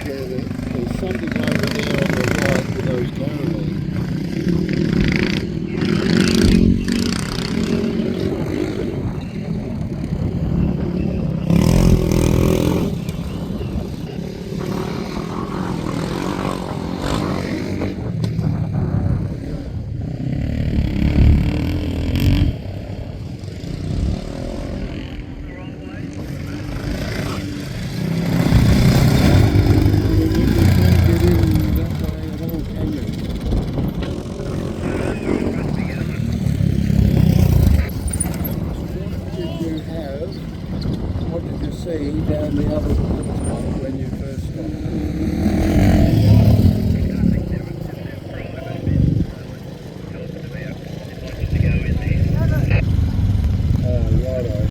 there's something over there on the right with those caravans. What did you see down the other spot when you first stopped?